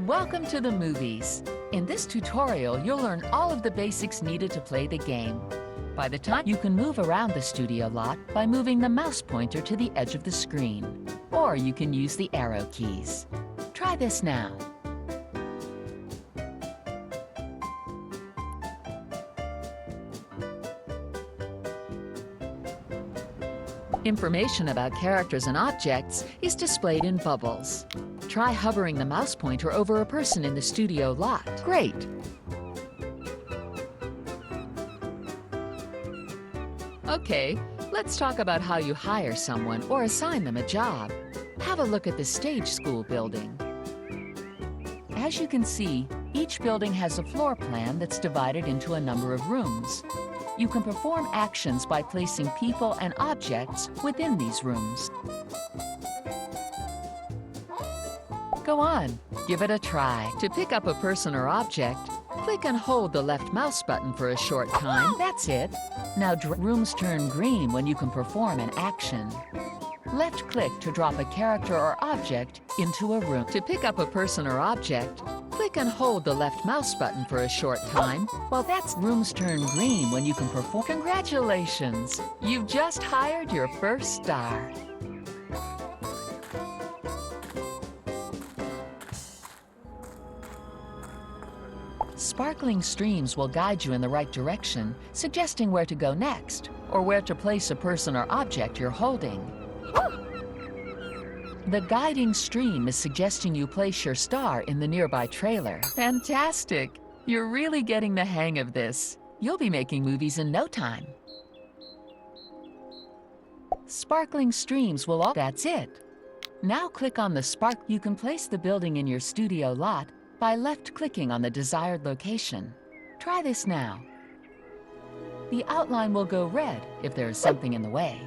Welcome to the movies. In this tutorial, you'll learn all of the basics needed to play the game. By the time, you can move around the studio lot by moving the mouse pointer to the edge of the screen, or you can use the arrow keys. Try this now. Information about characters and objects is displayed in bubbles. Try hovering the mouse pointer over a person in the studio lot. Great! Okay, let's talk about how you hire someone or assign them a job. Have a look at the stage school building. As you can see, each building has a floor plan that's divided into a number of rooms. You can perform actions by placing people and objects within these rooms. Go on, give it a try. To pick up a person or object, click and hold the left mouse button for a short time. That's it. Now rooms turn green when you can perform an action. Left click to drop a character or object into a room. To pick up a person or object, click and hold the left mouse button for a short time. Well, that's rooms turn green when you can perform. Congratulations! You've just hired your first star. Sparkling streams will guide you in the right direction, suggesting where to go next, or where to place a person or object you're holding. The guiding stream is suggesting you place your star in the nearby trailer. Fantastic! You're really getting the hang of this. You'll be making movies in no time. Sparkling streams will all... That's it. Now click on the spark. You can place the building in your studio lot by left-clicking on the desired location. Try this now. The outline will go red if there is something in the way.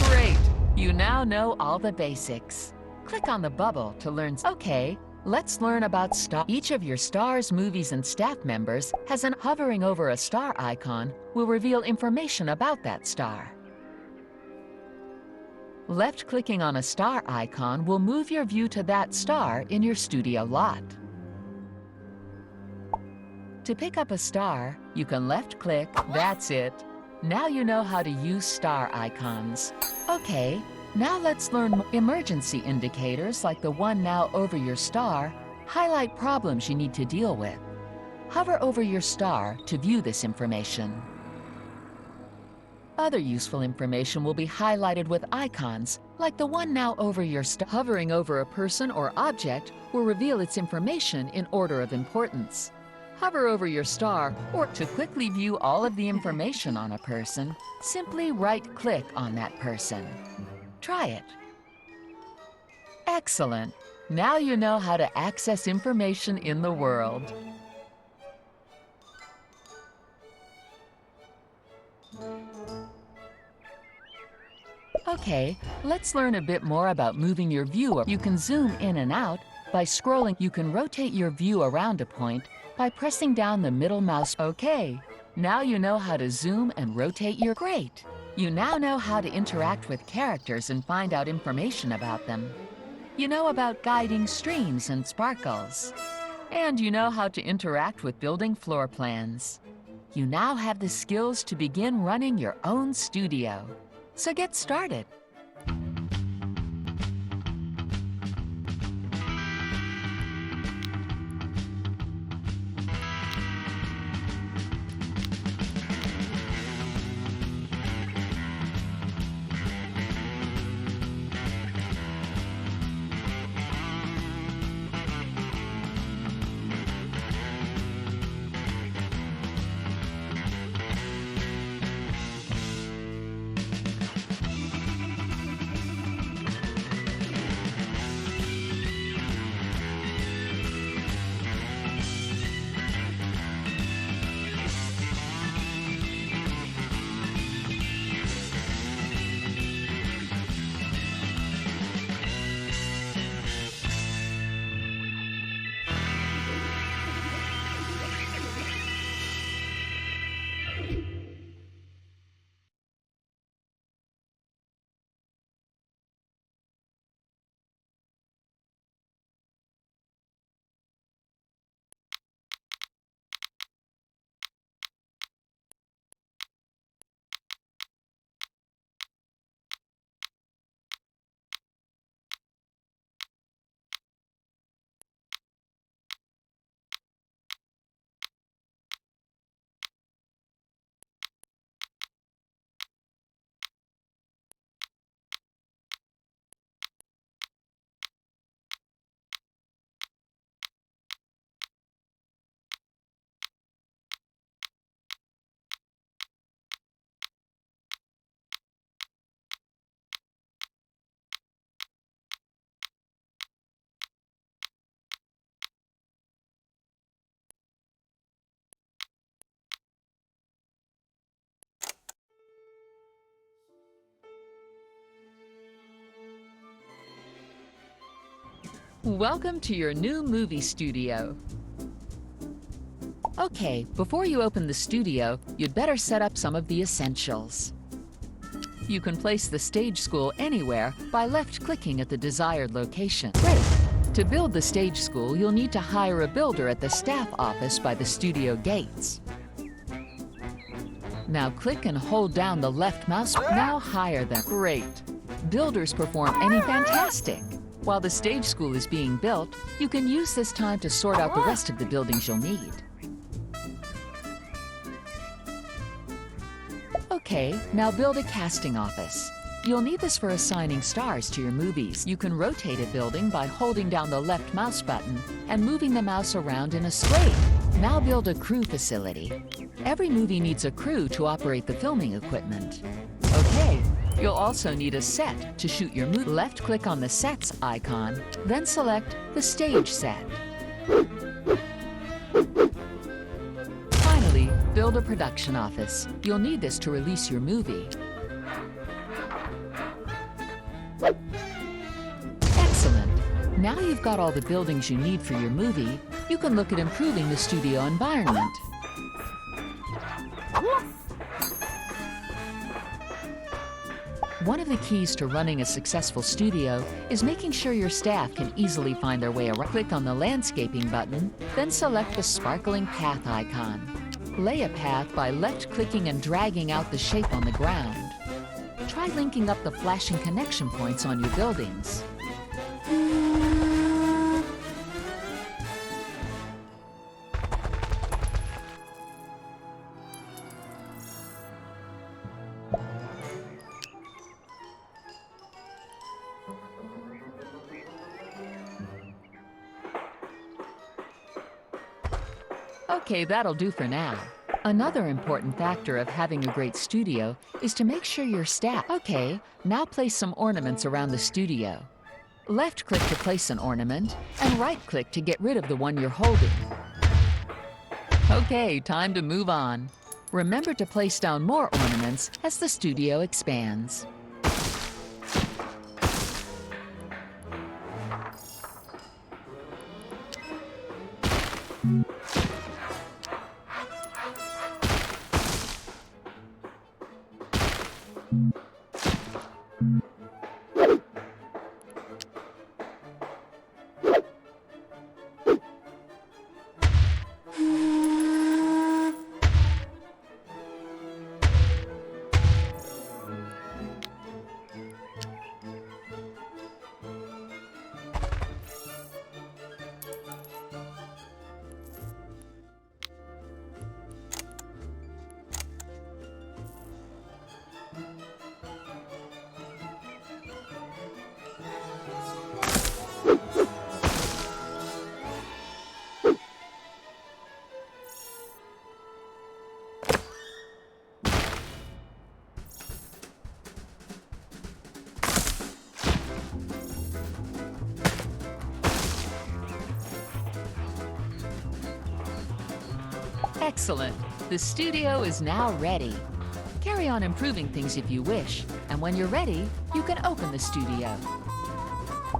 Great! You now know all the basics. Click on the bubble to learn. Okay, let's learn about star. Each of your stars, movies, and staff members has an hovering over a star icon will reveal information about that star. Left-clicking on a star icon will move your view to that star in your studio lot. To pick up a star, you can left-click. That's it. Now you know how to use star icons. Okay, now let's learn emergency indicators like the one now over your star. Highlight problems you need to deal with. Hover over your star to view this information. Other useful information will be highlighted with icons, like the one now over your star. Hovering over a person or object will reveal its information in order of importance. Hover over your star, or to quickly view all of the information on a person, simply right-click on that person. Try it. Excellent! Now you know how to access information in the world. Okay, let's learn a bit more about moving your view. You can zoom in and out by scrolling. You can rotate your view around a point by pressing down the middle mouse. Okay, now you know how to zoom and rotate your... Great! You now know how to interact with characters and find out information about them. You know about guiding streams and sparkles. And you know how to interact with building floor plans. You now have the skills to begin running your own studio. So get started. Welcome to your new movie studio. Okay, before you open the studio, you'd better set up some of the essentials. You can place the stage school anywhere by left-clicking at the desired location. Great! To build the stage school, you'll need to hire a builder at the staff office by the studio gates. Now click and hold down the left mouse. Now hire them. Great! Builders perform any fantastic. While the stage school is being built, you can use this time to sort out the rest of the buildings you'll need. Okay, now build a casting office. You'll need this for assigning stars to your movies. You can rotate a building by holding down the left mouse button and moving the mouse around in a straight. Now build a crew facility. Every movie needs a crew to operate the filming equipment. Okay, you'll also need a set to shoot your movie. Left-click on the Sets icon, then select the Stage set. Finally, build a production office. You'll need this to release your movie. Excellent! Now you've got all the buildings you need for your movie, you can look at improving the studio environment. One of the keys to running a successful studio is making sure your staff can easily find their way around. Click on the landscaping button, then select the sparkling path icon. Lay a path by left-clicking and dragging out the shape on the ground. Try linking up the flashing connection points on your buildings. Okay, that'll do for now. Another important factor of having a great studio is to make sure your staff... Okay, now place some ornaments around the studio. Left-click to place an ornament, and right-click to get rid of the one you're holding. Okay, time to move on. Remember to place down more ornaments as the studio expands. Excellent! The studio is now ready. Carry on improving things if you wish, and when you're ready, you can open the studio.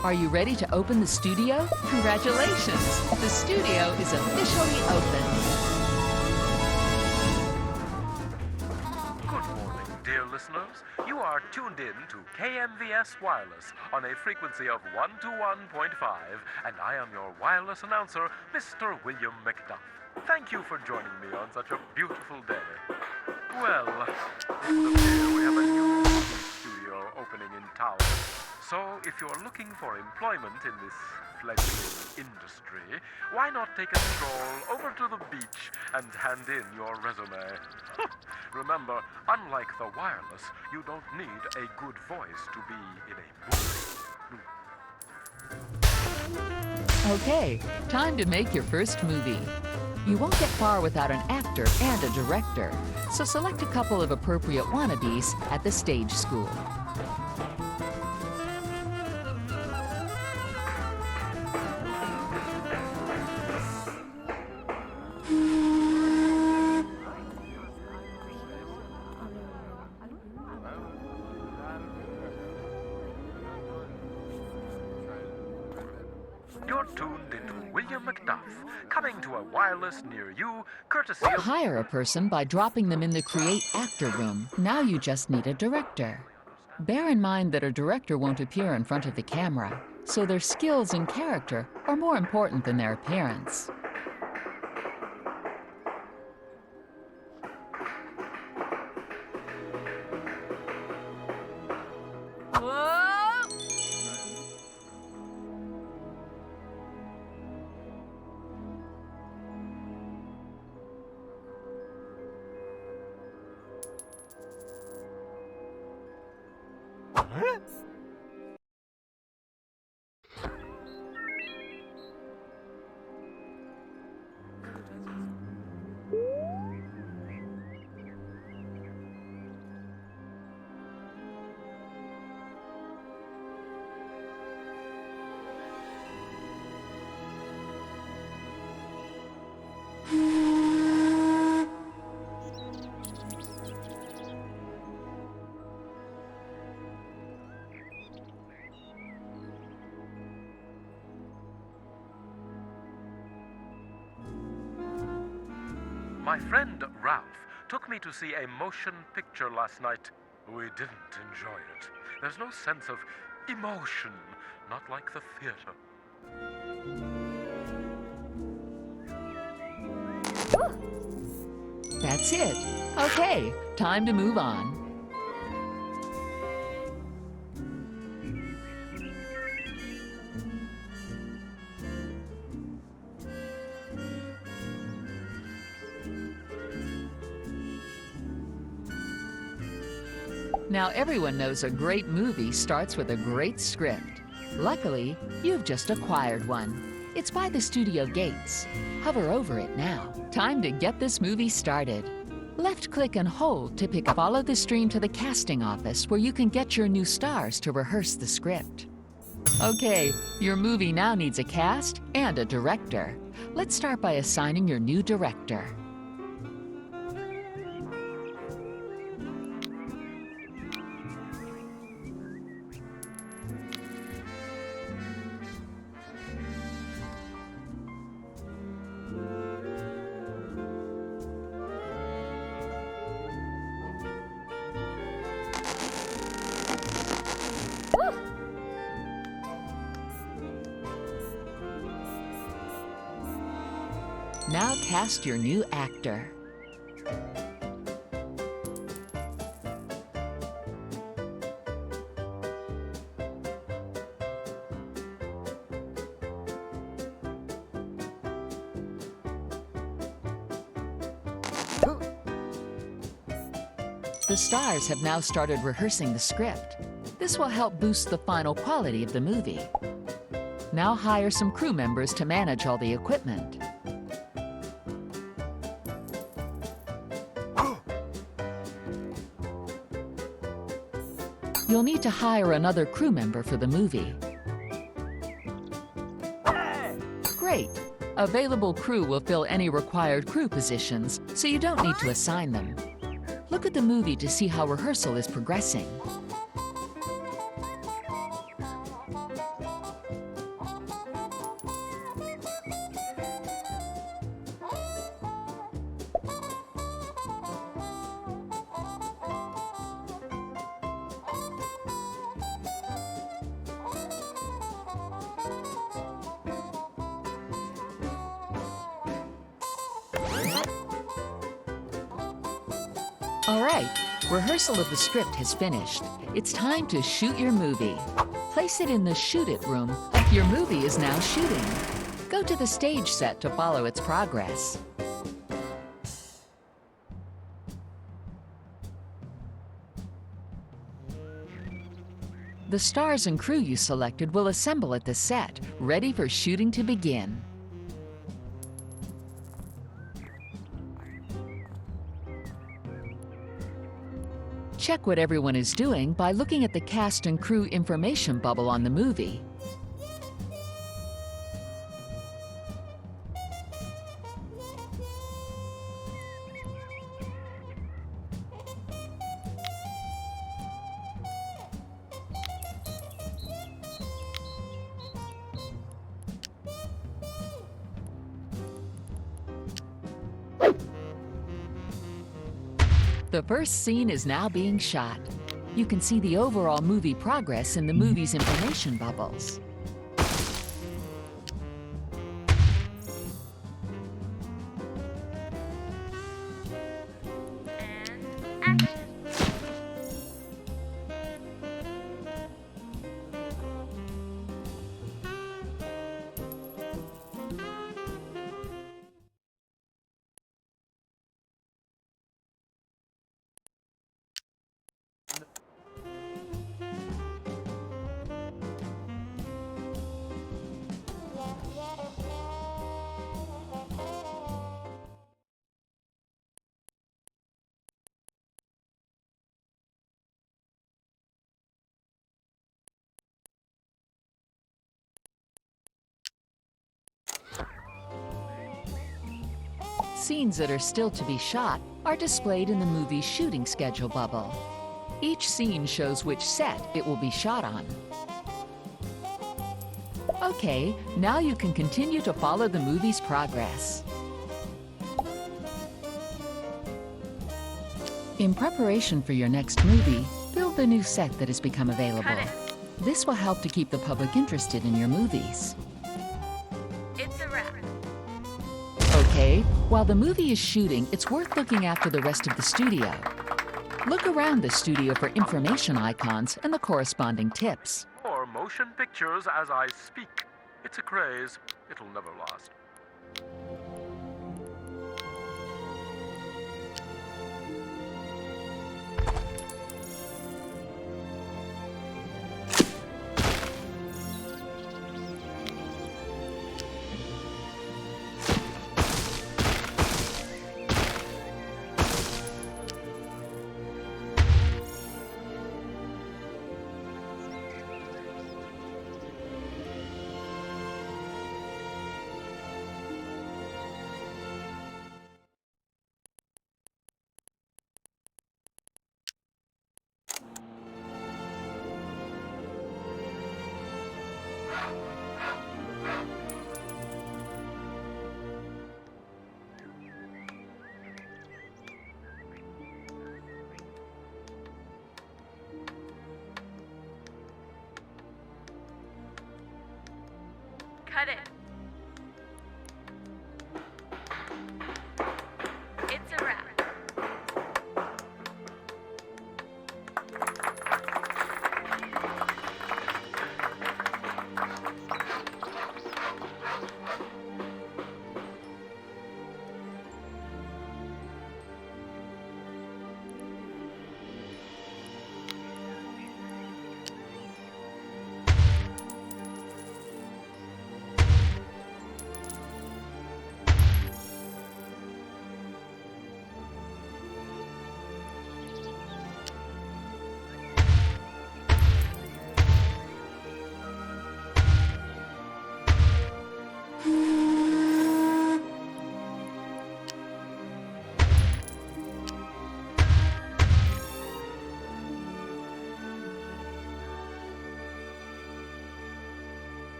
Are you ready to open the studio? Congratulations! The studio is officially open. Good morning, dear listeners. You are tuned in to KMVS Wireless on a frequency of 121.5, and I am your wireless announcer, Mr. William McDuff. Thank you for joining me on such a beautiful day. Well, it would appear we have a new movie studio opening in town. So if you're looking for employment in this fledgling industry, why not take a stroll over to the beach and hand in your resume? Remember, unlike the wireless, you don't need a good voice to be in a movie. Okay, time to make your first movie. You won't get far without an actor and a director, so select a couple of appropriate wannabes at the stage school. You're tuned into William McDuff, coming to a wireless near you, courtesy of... Hire a person by dropping them in the Create Actor room. Now you just need a director. Bear in mind that a director won't appear in front of the camera, so their skills and character are more important than their appearance. My friend Ralph took me to see a motion picture last night. We didn't enjoy it. There's no sense of emotion, not like the theater. That's it. Okay, time to move on. Now everyone knows a great movie starts with a great script. Luckily, you've just acquired one. It's by the studio gates. Hover over it now. Time to get this movie started. Left-click and hold to pick up. Follow the stream to the casting office where you can get your new stars to rehearse the script. Okay, your movie now needs a cast and a director. Let's start by assigning your new director. Now cast your new actor. The stars have now started rehearsing the script. This will help boost the final quality of the movie. Now hire some crew members to manage all the equipment. You'll need to hire another crew member for the movie. Great! Available crew will fill any required crew positions, so you don't need to assign them. Look at the movie to see how rehearsal is progressing. All right, rehearsal of the script has finished. It's time to shoot your movie. Place it in the Shoot It room. Your movie is now shooting. Go to the stage set to follow its progress. The stars and crew you selected will assemble at the set, ready for shooting to begin. Check what everyone is doing by looking at the cast and crew information bubble on the movie. The first scene is now being shot. You can see the overall movie progress in the movie's information bubbles. Scenes that are still to be shot are displayed in the movie's shooting schedule bubble. Each scene shows which set it will be shot on. Okay, now you can continue to follow the movie's progress. In preparation for your next movie, build the new set that has become available. This will help to keep the public interested in your movies. It's a wrap. Okay, while the movie is shooting, it's worth looking after the rest of the studio. Look around the studio for information icons and the corresponding tips. More motion pictures as I speak. It's a craze. It'll never last. Cut it. It's a wrap.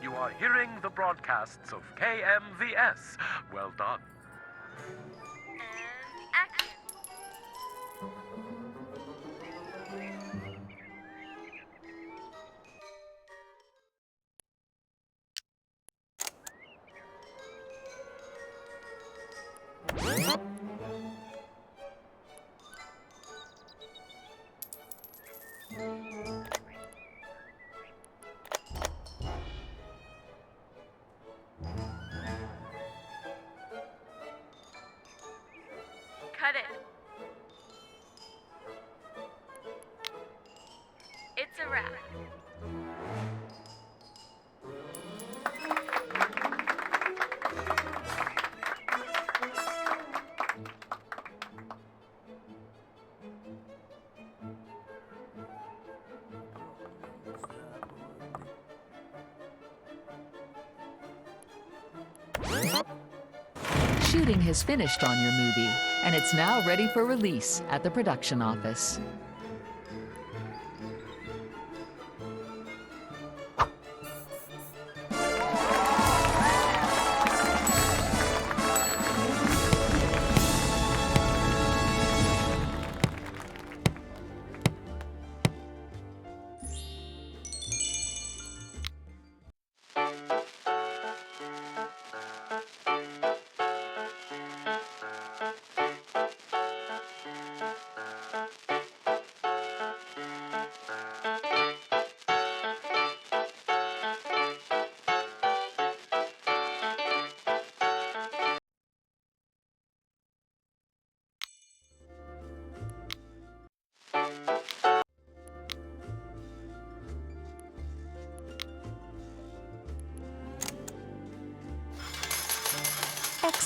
You are hearing the broadcasts of KMVS. Well done. And action. Cut it. It's a wrap. Shooting has finished on your movie, and it's now ready for release at the production office.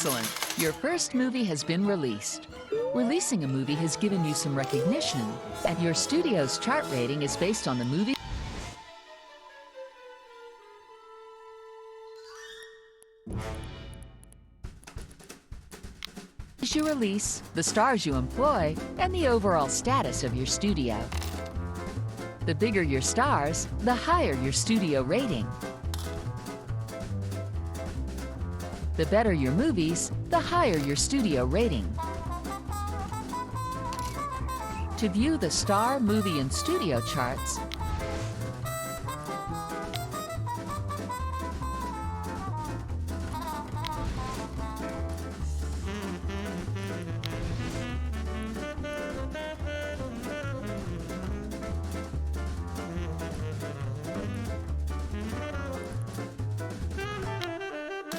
Excellent! Your first movie has been released. Releasing a movie has given you some recognition, and your studio's chart rating is based on the movie. You release, the stars you employ, and the overall status of your studio. The bigger your stars, the higher your studio rating. The better your movies, the higher your studio rating. To view the star, movie, and studio charts,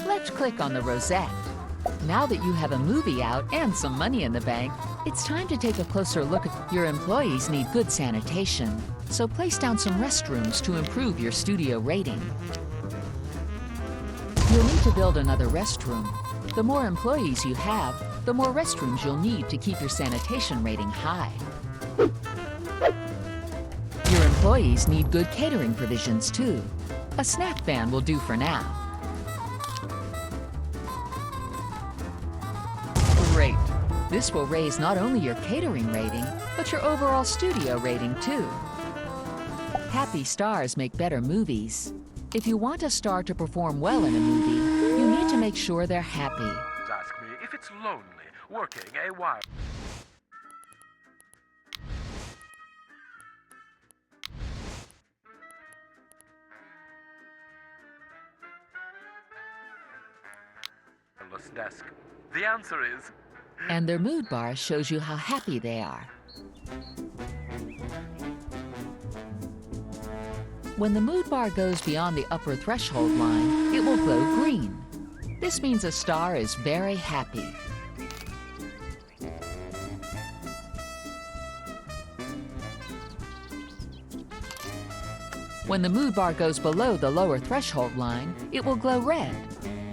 let's click on the rosette. Now that you have a movie out and some money in the bank, it's time to take a closer look at your employees need good sanitation. So place down some restrooms to improve your studio rating. You'll need to build another restroom. The more employees you have, the more restrooms you'll need to keep your sanitation rating high. Your employees need good catering provisions too. A snack van will do for now. Great! This will raise not only your catering rating, but your overall studio rating too. Happy stars make better movies. If you want a star to perform well in a movie, you need to make sure they're happy. Ask me if it's lonely working a while. Desk. The answer is... And their mood bar shows you how happy they are. When the mood bar goes beyond the upper threshold line, it will glow green. This means a star is very happy. When the mood bar goes below the lower threshold line, it will glow red.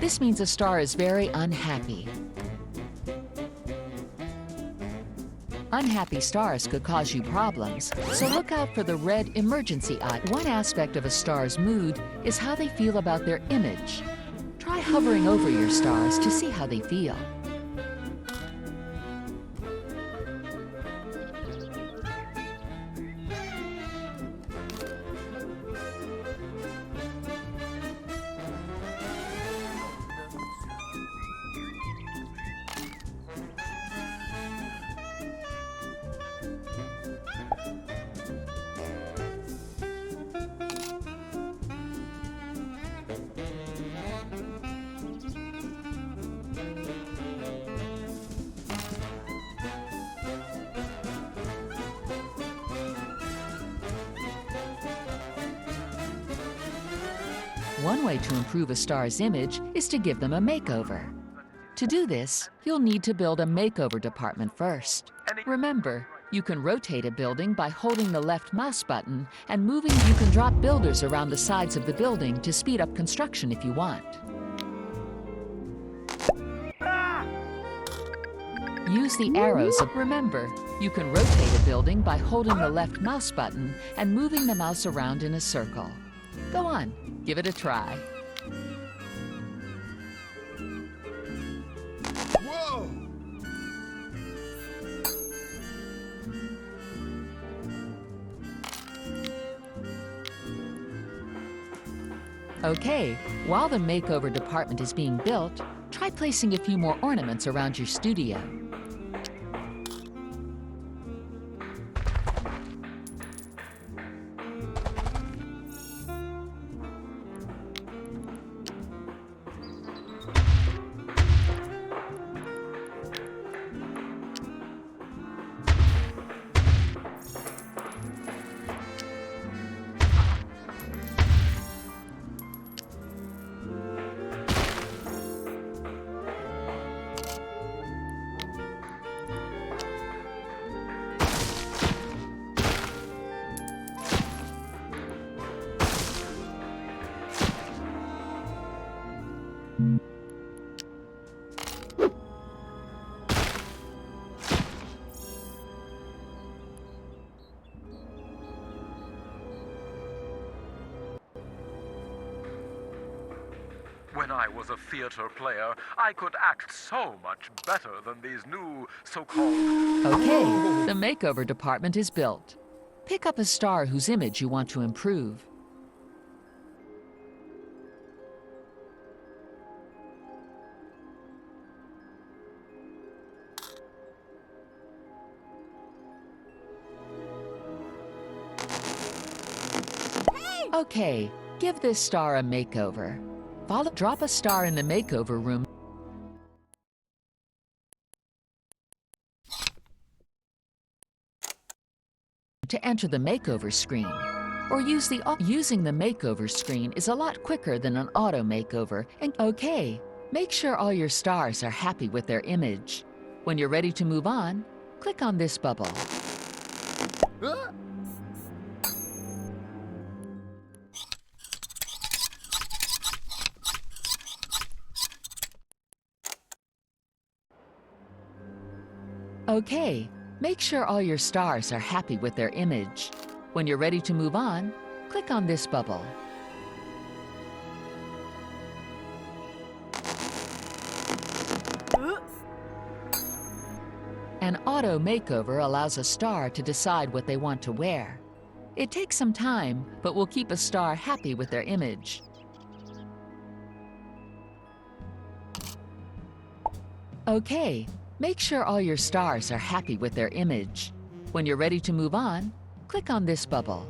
This means a star is very unhappy. Unhappy stars could cause you problems, so look out for the red emergency eye. One aspect of a star's mood is how they feel about their image. Try hovering over your stars to see how they feel. One way to improve a star's image is to give them a makeover. To do this, you'll need to build a makeover department first. Remember, you can rotate a building by holding the left mouse button and moving. You can drop builders around the sides of the building to speed up construction if you want. Use the arrows. Remember, you can rotate a building by holding the left mouse button and moving the mouse around in a circle. Go on, give it a try. Whoa! Okay, while the makeover department is being built, try placing a few more ornaments around your studio. When I was a theater player, I could act so much better than these new so-called... Okay, the makeover department is built. Pick up a star whose image you want to improve. Okay, give this star a makeover. Drop a star in the makeover room to enter the makeover screen. Or using the makeover screen is a lot quicker than an auto makeover. And okay, make sure all your stars are happy with their image. When you're ready to move on, click on this bubble. Okay, make sure all your stars are happy with their image. When you're ready to move on, click on this bubble. An auto makeover allows a star to decide what they want to wear. It takes some time, but will keep a star happy with their image. Okay, make sure all your stars are happy with their image. When you're ready to move on, click on this bubble.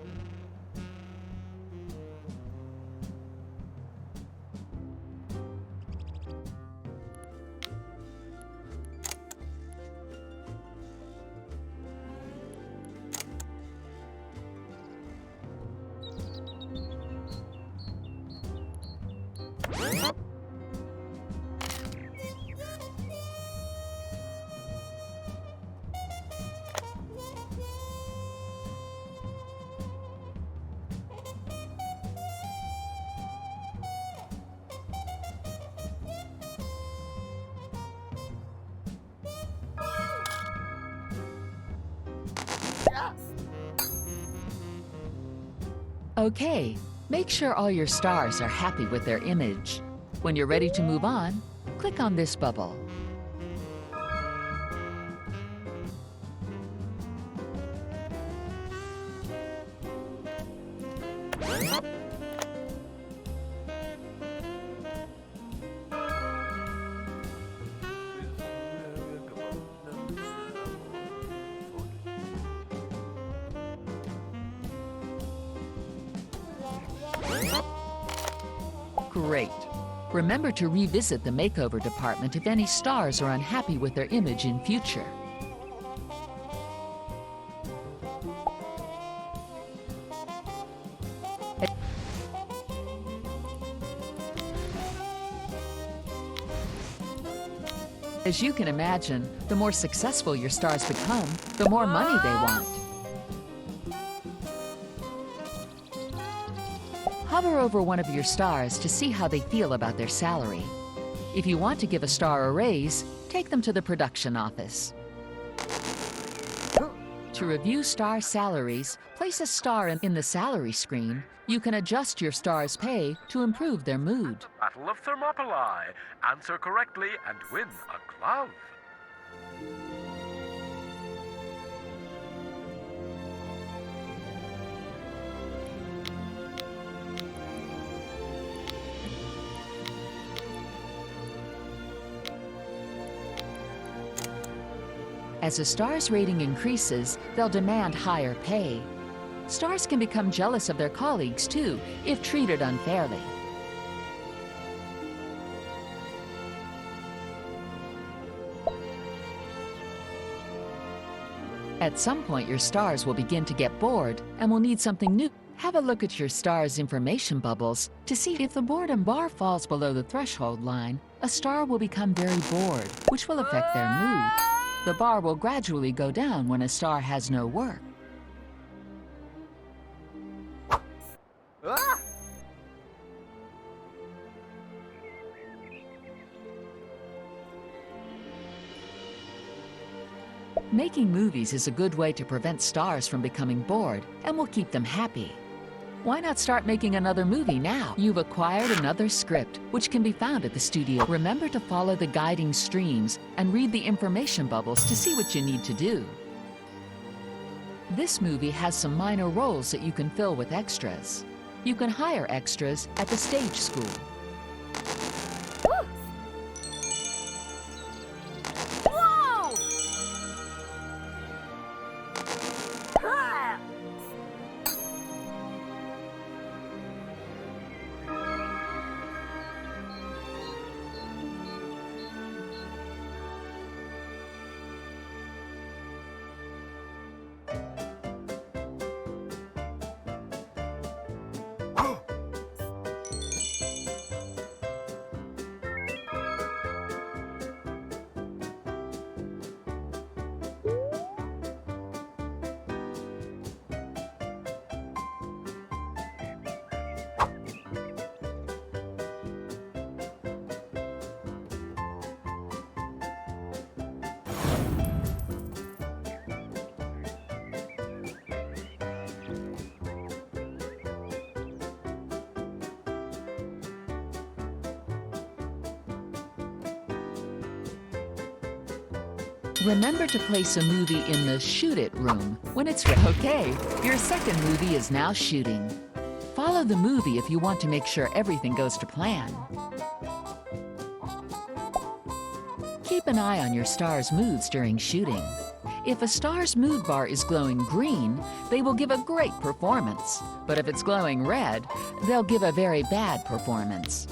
Okay, make sure all your stars are happy with their image. When you're ready to move on, click on this bubble. Great. Remember to revisit the makeover department if any stars are unhappy with their image in future. As you can imagine, the more successful your stars become, the more money they want. Hover over one of your stars to see how they feel about their salary. If you want to give a star a raise, take them to the production office. To review star salaries, place a star in the salary screen. You can adjust your star's pay to improve their mood. Battle of Thermopylae. Answer correctly and win a glove. As a star's rating increases, they'll demand higher pay. Stars can become jealous of their colleagues, too, if treated unfairly. At some point, your stars will begin to get bored and will need something new. Have a look at your star's information bubbles to see if the boredom bar falls below the threshold line. A star will become very bored, which will affect their mood. The bar will gradually go down when a star has no work. Making movies is a good way to prevent stars from becoming bored and will keep them happy. Why not start making another movie now? You've acquired another script, which can be found at the studio. Remember to follow the guiding streams and read the information bubbles to see what you need to do. This movie has some minor roles that you can fill with extras. You can hire extras at the stage school. Whoa! Ah! Remember to place a movie in the shoot it room when it's ready. Okay, your second movie is now shooting. Follow the movie if you want to make sure everything goes to plan. Keep an eye on your star's moods during shooting. If a star's mood bar is glowing green, they will give a great performance. But if it's glowing red, they'll give a very bad performance.